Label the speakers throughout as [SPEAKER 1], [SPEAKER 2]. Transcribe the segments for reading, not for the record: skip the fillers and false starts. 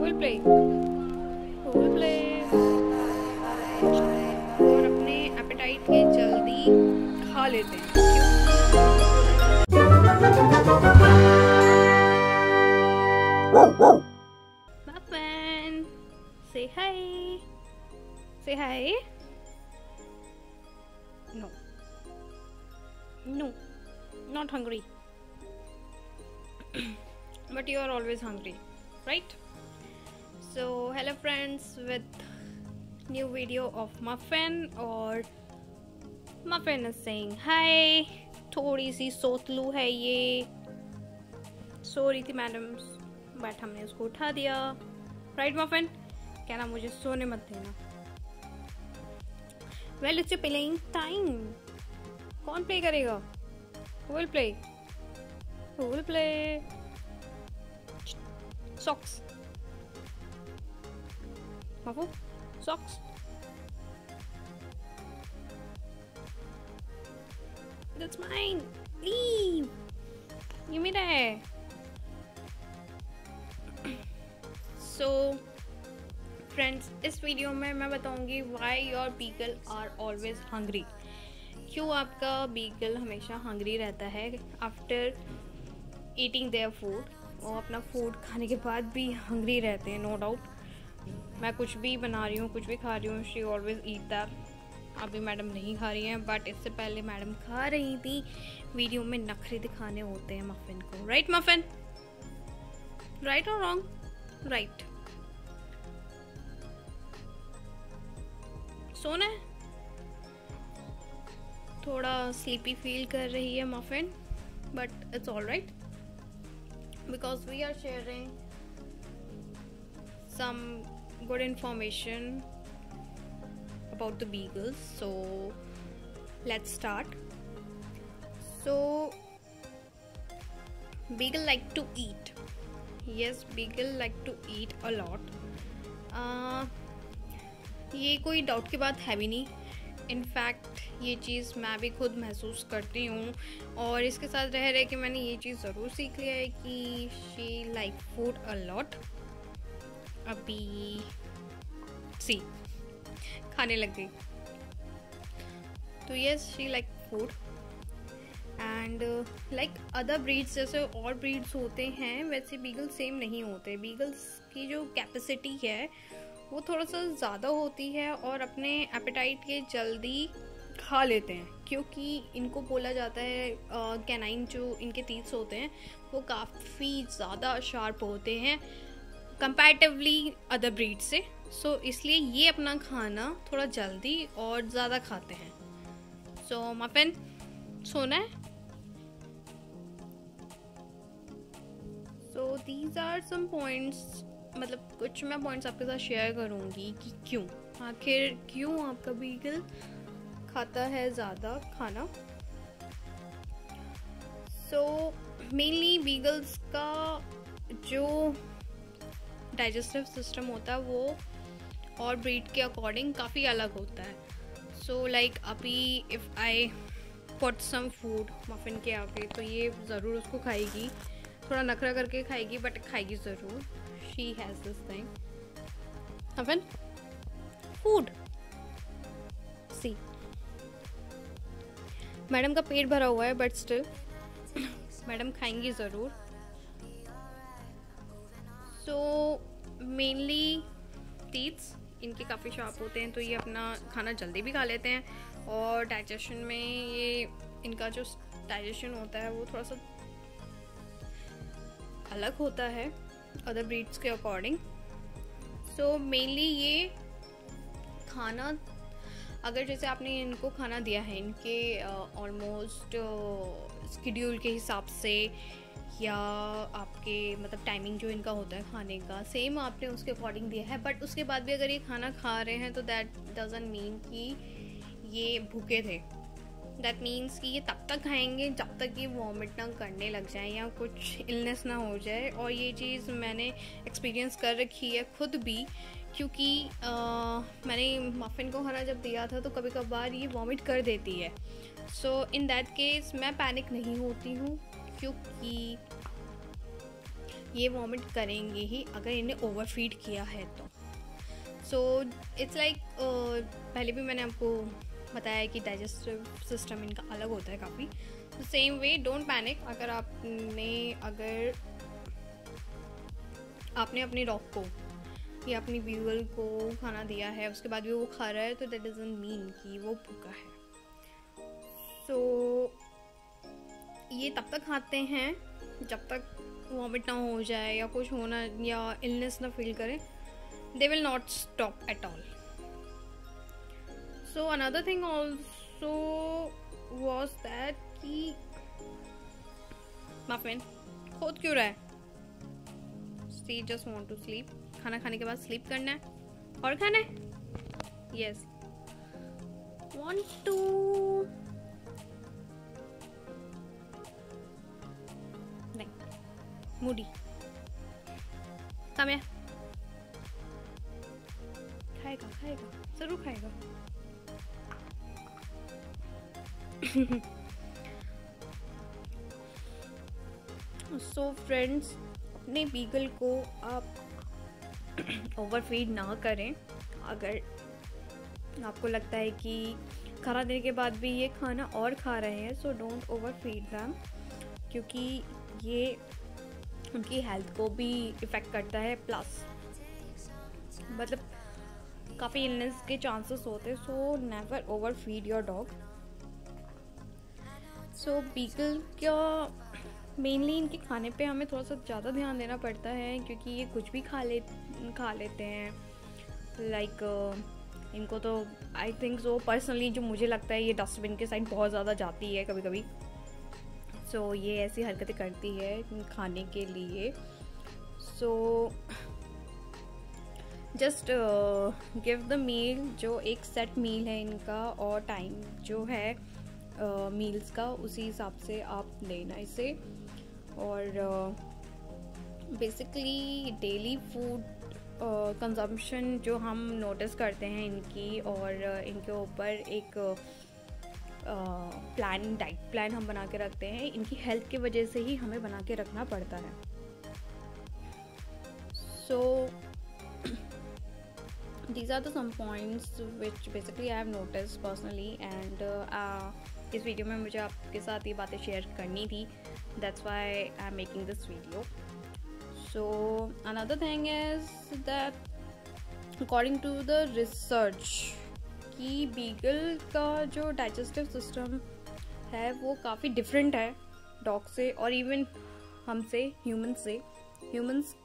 [SPEAKER 1] will play? Who will play? और अपने apatite के जल्दी खा लेते हैं। Muffin, say hi. Say hi. No. No, not hungry. But you are always hungry, right? So hello friends, with new video of Muffin, और Muffin is saying hi. थोड़ी सी सोतलू है ये, सो रही थी मैडम, बट हमने उसको उठा दिया, राइट Muffin? कहना मुझे सोने मत देना। Well, it's a playing time. कौन प्ले करेगा? Who will play? Who will play? Socks. Mafu? Socks. That's mine. Leave. ये मेरा है। So, friends, इस वीडियो में मैं बताऊंगी why your beagle are always hungry. क्यों आपका बीगल हमेशा हंग्री रहता है आफ्टर ईटिंग देयर फूड। वो अपना फूड खाने के बाद भी हंग्री रहते हैं, नो डाउट। मैं कुछ भी बना रही हूँ, कुछ भी खा रही हूँ, शी ऑलवेज ईट दैट। अभी मैडम नहीं खा रही हैं, बट इससे पहले मैडम खा रही थी। वीडियो में नखरे दिखाने होते हैं मफिन को, राइट मफिन? राइट और रॉन्ग? राइट। सोना है, थोड़ा स्लीपी फील कर रही है Muffin, but it's all right because we are sharing some good information about the beagles. So let's start. So beagle like to eat, yes beagle like to eat a lot. ये कोई doubt की बात है भी नहीं। In fact ये चीज़ मैं भी खुद महसूस करती हूँ, और इसके साथ रह रहे कि मैंने ये चीज़ ज़रूर सीख लिया है कि she like food a lot. अभी सी खाने लग गई, तो yes she like food. And like other breeds, जैसे और ब्रीड्स होते हैं वैसे बीगल सेम नहीं होते। बीगल्स की जो कैपेसिटी है वो थोड़ा सा ज़्यादा होती है और अपने एपेटाइट के जल्दी खा लेते हैं, क्योंकि इनको बोला जाता है कैनाइन जो इनके टीथ होते हैं वो काफ़ी ज़्यादा शार्प होते हैं कंपैरेटिवली अदर ब्रीड से। सो इसलिए ये अपना खाना थोड़ा जल्दी और ज़्यादा खाते हैं। सो मफिन, सोना है? So these are some points, मतलब कुछ मैं पॉइंट्स आपके साथ शेयर करूँगी कि आखिर क्यों आपका बीगल खाता है ज़्यादा खाना। सो मेनली बीगल्स का जो डाइजेस्टिव सिस्टम होता है वो और ब्रीड के अकॉर्डिंग काफ़ी अलग होता है। सो लाइक अभी if I put some food Muffin के आगे, तो ये ज़रूर उसको खाएगी, थोड़ा नखरा करके खाएगी, बट खाएगी ज़रूर। She has this thing. Muffin, food. See, madam का पेट भरा हुआ है, बट स्टिल मैडम खाएंगी ज़रूर। सो मेनली टीथ्स इनके काफ़ी शार्प होते हैं, तो ये अपना खाना जल्दी भी खा लेते हैं, और डाइजेशन में ये इनका जो डाइजेशन होता है वो थोड़ा सा अलग होता है अदर ब्रीड्स के अकॉर्डिंग। सो मेनली ये खाना, अगर जैसे आपने इनको खाना दिया है इनके ऑलमोस्ट शेड्यूल के हिसाब से, या आपके मतलब टाइमिंग जो इनका होता है खाने का सेम आपने उसके अकॉर्डिंग दिया है, बट उसके बाद भी अगर ये खाना खा रहे हैं तो दैट डजंट मीन कि ये भूखे थे। दैट मीन्स कि ये तब तक खाएंगे जब तक ये वॉमिट ना करने लग जाए या कुछ इलनेस ना हो जाए। और ये चीज़ मैंने एक्सपीरियंस कर रखी है खुद भी, क्योंकि मैंने मफिन को खाना जब दिया था तो कभी कभार ये वॉमिट कर देती है। सो इन दैट केस मैं पैनिक नहीं होती हूँ, क्योंकि ये वॉमिट करेंगे ही अगर इन्हें ओवरफीड किया है तो। सो इट्स लाइक पहले भी मैंने आपको बताया कि डाइजेस्टिव सिस्टम इनका अलग होता है काफ़ी। सेम वे डोंट पैनिक, अगर आपने अपने डॉग को या अपनी बीगल को खाना दिया है उसके बाद भी वो खा रहा है तो दैट डजंट मीन कि वो भूखा है। सो ये तब तक खाते हैं जब तक वॉमिट ना हो जाए या कुछ होना या इलनेस ना फील करें। They will not stop at all. So another thing also was that कि मफिन खोद क्यों रहा है? सी जस्ट वॉन्ट टू स्लीप। खाना खाने के बाद स्लीप करना है और खाना है। Yes, want to moody. खाएगा खाएगा जरूर खाएगा। सो फ्रेंड्स, अपने बीगल को आप ओवरफीड ना करें। अगर आपको लगता है कि खाना देने के बाद भी ये खाना और खा रहे हैं, सो डोंट ओवरफीड देम, क्योंकि ये उनकी हेल्थ को भी इफ़ेक्ट करता है। प्लस मतलब काफ़ी इलनेस के चांसेस होते हैं। So never over feed your dog. So beagle का मेनली इनके खाने पे हमें थोड़ा सा ज़्यादा ध्यान देना पड़ता है, क्योंकि ये कुछ भी खा लेते हैं। लाइक इनको तो आई थिंक सो पर्सनली जो मुझे लगता है ये डस्टबिन के साइड बहुत ज़्यादा जाती है कभी कभी। सो ये ऐसी हरकतें करती है खाने के लिए। So just give the meal, जो एक सेट मील है इनका और टाइम जो है मील्स का, उसी हिसाब से आप देना इसे। और बेसिकली डेली फूड कंजम्पशन जो हम नोटिस करते हैं इनकी, और इनके ऊपर एक डाइट प्लान हम बना के रखते हैं। इनकी हेल्थ की वजह से ही हमें बना के रखना पड़ता है। सो these are the some points which basically I have noticed personally, and इस वीडियो में मुझे आपके साथ ये बातें शेयर करनी थी। that's why I am making this video. So another thing is that according to the research कि बीगल का जो डाइजेस्टिव सिस्टम है वो काफ़ी डिफरेंट है डॉग से और इवन हमसे ह्यूमंस से। ह्यूमंस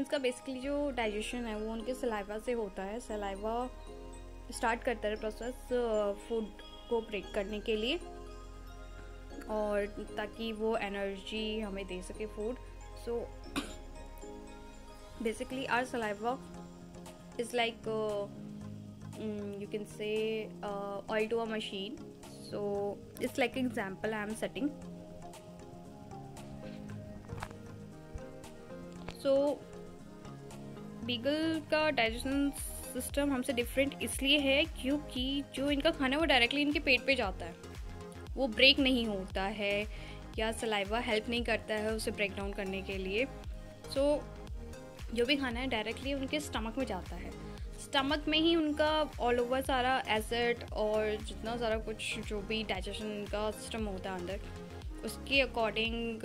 [SPEAKER 1] का बेसिकली जो डाइजेशन है वो उनके सलाइवा से होता है। सलाइवा स्टार्ट करता है प्रोसेस फूड को ब्रेक करने के लिए, और ताकि वो एनर्जी हमें दे सके food. So basically our saliva is like you can say oil to a machine. So it's like example I am setting. So beagle का डाइजेशन सिस्टम हमसे डिफरेंट इसलिए है क्योंकि जो इनका खाना है वो डायरेक्टली इनके पेट पे जाता है, वो ब्रेक नहीं होता है या सलाइवा हेल्प नहीं करता है उसे ब्रेक डाउन करने के लिए। सो जो भी खाना है डायरेक्टली उनके स्टमक में जाता है। स्टमक में ही उनका ऑल ओवर सारा एसिड और जितना सारा कुछ जो भी डाइजेशन का सिस्टम होता है अंदर, उसके अकॉर्डिंग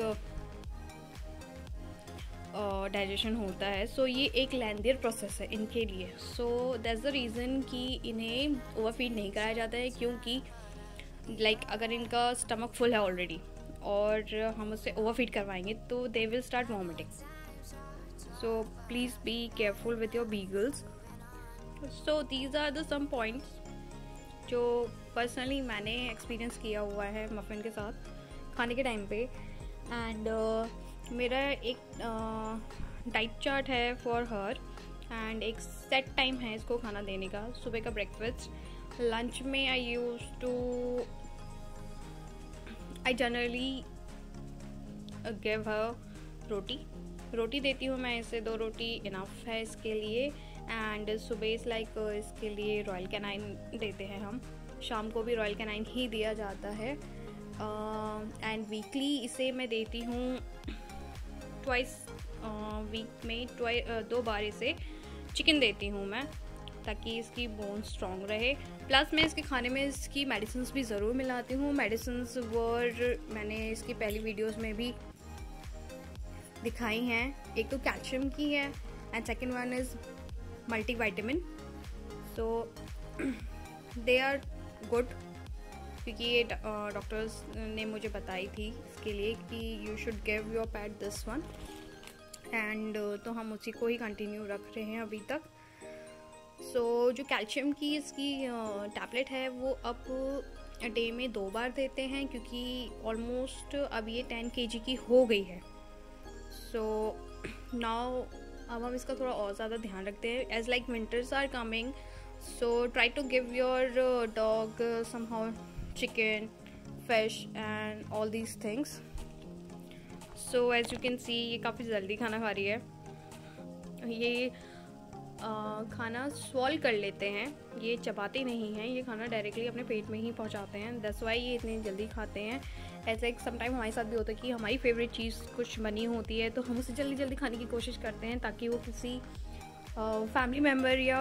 [SPEAKER 1] डाइजेशन होता है। सो ये एक लेंथियर प्रोसेस है इनके लिए। सो दैट्स द रीज़न कि इन्हें ओवरफीड नहीं कराया जाता है, क्योंकि अगर इनका स्टमक फुल है ऑलरेडी और हम उससे ओवरफीड करवाएंगे तो they will start vomiting. So please be careful with your beagles. So these are the some points जो पर्सनली मैंने एक्सपीरियंस किया हुआ है मफिन के साथ खाने के टाइम पे। एंड मेरा एक डाइट चार्ट है फॉर हर, एंड एक सेट टाइम है इसको खाना देने का। सुबह का ब्रेकफास्ट, लंच में आई जनरली गिव हर रोटी देती हूँ मैं इसे। 2 रोटी इनफ है इसके लिए। एंड सुबह इसके लिए रॉयल कैनाइन देते हैं हम, शाम को भी रॉयल कैनाइन ही दिया जाता है। एंड वीकली इसे मैं देती हूँ ट्वाइस वीक में 2 बार इसे चिकन देती हूँ मैं, ताकि इसकी बोन स्ट्रॉन्ग रहे। प्लस मैं इसके खाने में इसकी मेडिसिन्स भी ज़रूर मिलाती हूँ। मेडिसिन्स वर मैंने इसकी पहली वीडियोस में भी दिखाई हैं। एक तो कैल्शियम की है and second one is multivitamin. So they are good, क्योंकि ये डॉक्टर्स ने मुझे बताई थी इसके लिए कि you should give your pet this one, and तो हम उसी को ही कंटिन्यू रख रहे हैं अभी तक। सो जो कैल्शियम की इसकी टैबलेट है वो अब डे में 2 बार देते हैं, क्योंकि ऑलमोस्ट अब ये 10 kg की हो गई है। सो नाउ अब हम इसका थोड़ा और ज़्यादा ध्यान रखते हैं, as like winters are coming. So try to give your dog somehow chicken, fish and all these things. So as you can see ये काफ़ी जल्दी खाना खा रही है। ये खाना स्वॉल कर लेते हैं, ये चबाते नहीं हैं, ये खाना डायरेक्टली अपने पेट में ही पहुंचाते हैं। दैट्स वाई ये इतनी जल्दी खाते हैं। ऐसा एक समटाइम हमारे साथ भी होता है कि हमारी फेवरेट चीज़ कुछ बनी होती है तो हम उसे जल्दी जल्दी खाने की कोशिश करते हैं, ताकि वो किसी फैमिली मेम्बर या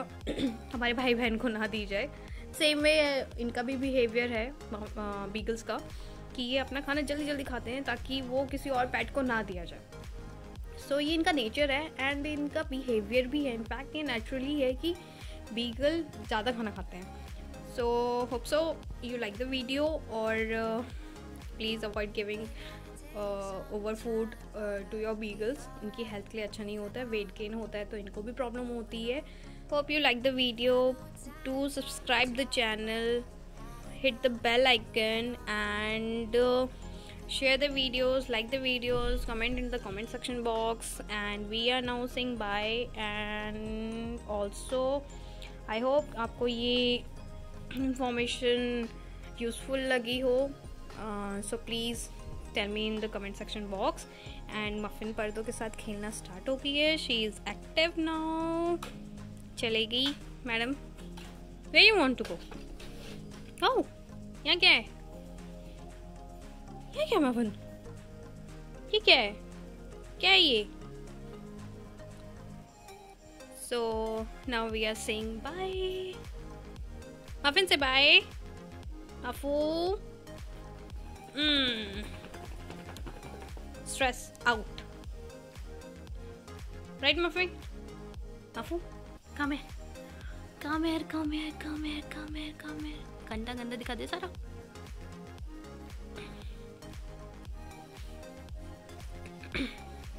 [SPEAKER 1] हमारे भाई बहन को ना दी जाए। सेम वे इनका भी बिहेवियर है बीगल्स का, कि ये अपना खाना जल्दी जल्दी खाते हैं ताकि वो किसी और पेट को ना दिया जाए। सो ये इनका नेचर है एंड इनका बिहेवियर भी है। इनफैक्ट ये नेचुरली है कि बीगल ज़्यादा खाना खाते हैं। So hope so you like the video, और please avoid giving over food to your beagles. इनकी हेल्थ के लिए अच्छा नहीं होता है, वेट गेन होता है तो इनको भी प्रॉब्लम होती है। Hope you like the video. To subscribe the channel, hit the bell icon, and share the videos, like the videos, comment in the comment section box, and we are now saying bye. And also I hope आपको ये information useful लगी हो। So please tell me in the comment section box. and muffin पर्दों के साथ खेलना start हो गई है। she is active now। चलेगी madam, where you want to go? Oh, यहाँ क्या है? ये क्या मफिन? ये क्या है? क्या है ये? So now we are saying bye. Muffin से bye. अफू, stress out. Right, muffin? अफू, come here. Come here, come here, come here, come here, come here. गंदा गंदा दिखा दे सारा।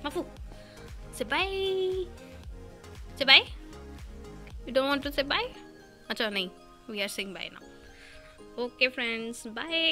[SPEAKER 1] मफू, say bye. Say bye. You don't want to say bye? अच्छा नहीं, we are saying bye now. Okay friends, bye.